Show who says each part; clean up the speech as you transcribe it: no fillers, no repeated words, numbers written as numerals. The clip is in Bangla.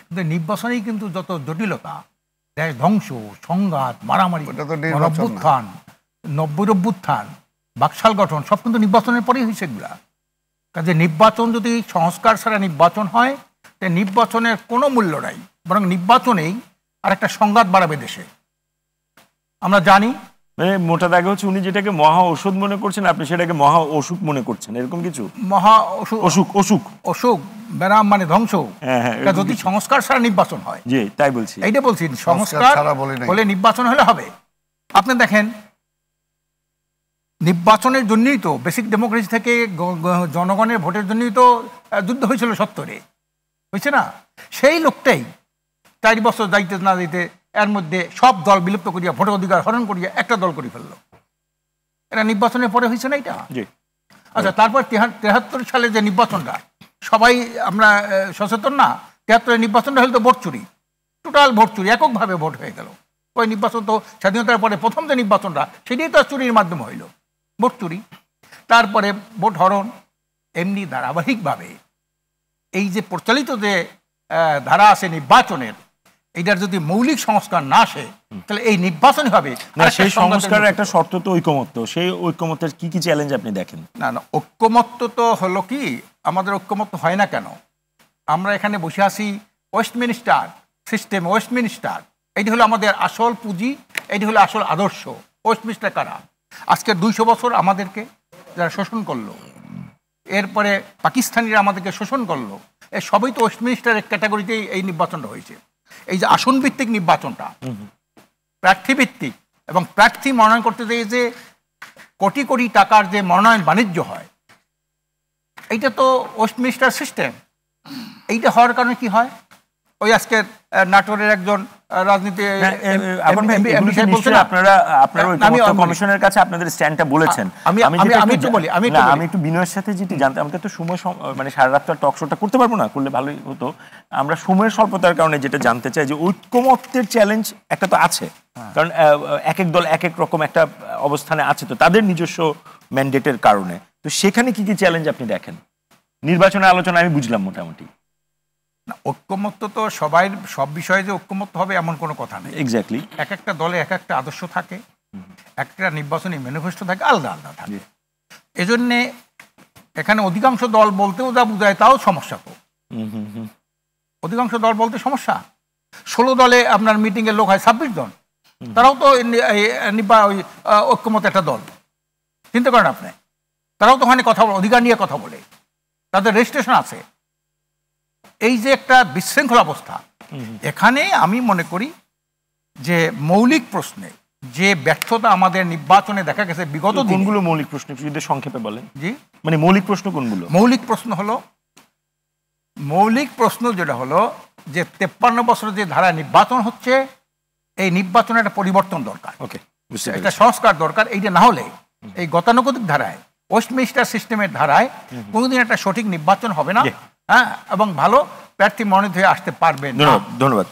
Speaker 1: কিন্তু নির্বাচনেই কিন্তু যত জটিলতা, দেশ ধ্বংস, সংঘাত, মারামারি, অভ্যুত্থান, অভ্যুত্থান, বাকশাল গঠন সব কিন্তু নির্বাচনের পরেই হয়েছে এগুলা। কাজে নির্বাচন যদি সংস্কার ছাড়া নির্বাচন হয়, নির্বাচনের কোনো মূল্য নাই, বরং নির্বাচনেই আর একটা সংঘাত বাড়াবে দেশে। আমরা জানি
Speaker 2: মোটা দাগে হচ্ছে উনি যেটাকে মহা ঔষধ মনে করছেন, আপনি সেটাকে মহা অসুখ মনে করছেন, এরকম কিছু। মহা অসুখ, অসুখ,
Speaker 1: অসুখ, ব্যারাম মানে ধ্বংস। যদি সংস্কার ছাড়া নির্বাচন হয়,
Speaker 2: জি তাই বলছি,
Speaker 1: এইটা বলছি, সংস্কার বলে নির্বাচন হলে হবে। আপনি দেখেন, নির্বাচনের জন্যই তো বেসিক ডেমোক্রেসি থেকে জনগণের ভোটের জন্যই তো যুদ্ধ হয়েছিল 70-এ, হয়েছে না? সেই লোকটাই 4 বছর যাইতে না দিতে এর মধ্যে সব দল বিলুপ্ত করিয়া, ভোটের অধিকার হরণ করিয়া একটা দল করে ফেললো। এটা নির্বাচনের পরে হয়েছে না এটা? আচ্ছা, তারপর 73 সালে যে নির্বাচনটা, সবাই আমরা সচেতন না? 73-এর নির্বাচনটা হলো তো ভোট চুরি, টোটাল ভোট চুরি, এককভাবে ভোট হয়ে গেল। ওই নির্বাচন তো স্বাধীনতার পরে প্রথম যে নির্বাচনটা, সেটাই তো চুরির মাধ্যমে হইল, ভোট চুরি। তারপরে ভোট হরণ, এমনি ধারাবাহিকভাবে এই যে প্রচলিত যে ধারা আছে নির্বাচনের, এইটার যদি মৌলিক সংস্কার না আসে, তাহলে এই নির্বাচন হবে
Speaker 2: না। সেই সংস্কারের একটা শর্ত তো ঐকমত্য। সেই ঐকমত্যের কি কি চ্যালেঞ্জ আপনি দেখেন?
Speaker 1: না না, ঐকমত্য তো হলো কি, আমাদের ঐকমত্য হয় না কেন? আমরা এখানে বসে আছি ওয়েস্টমিনিস্টার সিস্টেম, ওয়েস্টমিনিস্টার এইটি হলো আমাদের আসল পুঁজি, এইটি হলো আসল আদর্শ। ওয়েস্টমিনিস্টার কারা? আজকে 200 বছর আমাদেরকে যারা শোষণ করলো, এরপরে পাকিস্তানিরা আমাদেরকে শোষণ করলো, এ সবই তো ওয়েস্টমিনিস্টারের ক্যাটাগরিতেই এই নির্বাচনটা হয়েছে। এই যে আসন ভিত্তিক নির্বাচনটা, প্রার্থী ভিত্তিক, এবং প্রার্থী মনোনয়ন করতে যেয়ে যে কোটি কোটি টাকার যে মনোনয়ন বাণিজ্য হয়, এইটা তো ওয়েস্টমিনিস্টার সিস্টেম। এইটা হওয়ার কারণে কি হয়? ওই আজকে নাটোরের একজন রাজনীতি
Speaker 2: কমিশনের কাছে আপনাদের স্ট্যান্ডটা বলেছেন। আমি একটু বিনয়ের সাথে যেটি জানতে, আমাকে তো সময় মানে সারা রাত টক শোটা করতে পারবো না, করলে ভালোই হতো। আমরা সময়ের স্বল্পতার কারণে যেটা জানতে চাই যে ঐক্যমত্যের চ্যালেঞ্জ একটা তো আছে, কারণ এক এক দল এক এক রকম একটা অবস্থানে আছে, তো তাদের নিজস্ব ম্যান্ডেটের কারণে। তো সেখানে কি কি চ্যালেঞ্জ আপনি দেখেন? নির্বাচনের আলোচনা আমি বুঝলাম মোটামুটি।
Speaker 1: ঐক্যমত্য তো সবাই সব বিষয়ে যে ঐক্যমত্য হবে এমন কোনো কথা নেই।
Speaker 2: এক্স্যাক্টলি,
Speaker 1: এক একটা দলে এক একটা আদর্শ থাকে, একটা নির্বাচনী ম্যানিফেস্টো থাকে, আলাদা আলাদা থাকে। এজন্যে এখানে অধিকাংশ দল বলতেও যা বোঝায় তাও সমস্যা। তো অধিকাংশ দল বলতে সমস্যা। 16 দলে আপনার মিটিংয়ের লোক হয় 26 জন, তারাও তো ওই ঐক্যমত একটা দল। চিন্তা করেন আপনি, তারাও তো ওখানে কথা বলে, অধিকার নিয়ে কথা বলে, তাদের রেজিস্ট্রেশন আছে। এই যে একটা বিশৃঙ্খল অবস্থা, এখানে আমি মনে করি যে মৌলিক প্রশ্নে যে ব্যর্থতা আমাদের নির্বাচনে দেখা গেছে বিগত
Speaker 2: দিনগুলো। মৌলিক প্রশ্ন যদি সংক্ষেপে বলেন। জি, মানে মৌলিক প্রশ্ন কোনগুলো?
Speaker 1: মৌলিক প্রশ্ন যেটা হলো যে 53 বছর যে ধারা নির্বাচন হচ্ছে, এই নির্বাচনের একটা পরিবর্তন দরকার, একটা সংস্কার দরকার। এইটা না হলে এই গতানুগতিক ধারায়, ওয়েস্টমিনিস্টার সিস্টেমের ধারায় কোনোদিন একটা সঠিক নির্বাচন হবে না। হ্যাঁ, এবং ভালো প্রার্থী মনোনীত হয়ে আসতে পারবে না।
Speaker 2: ধন্যবাদ।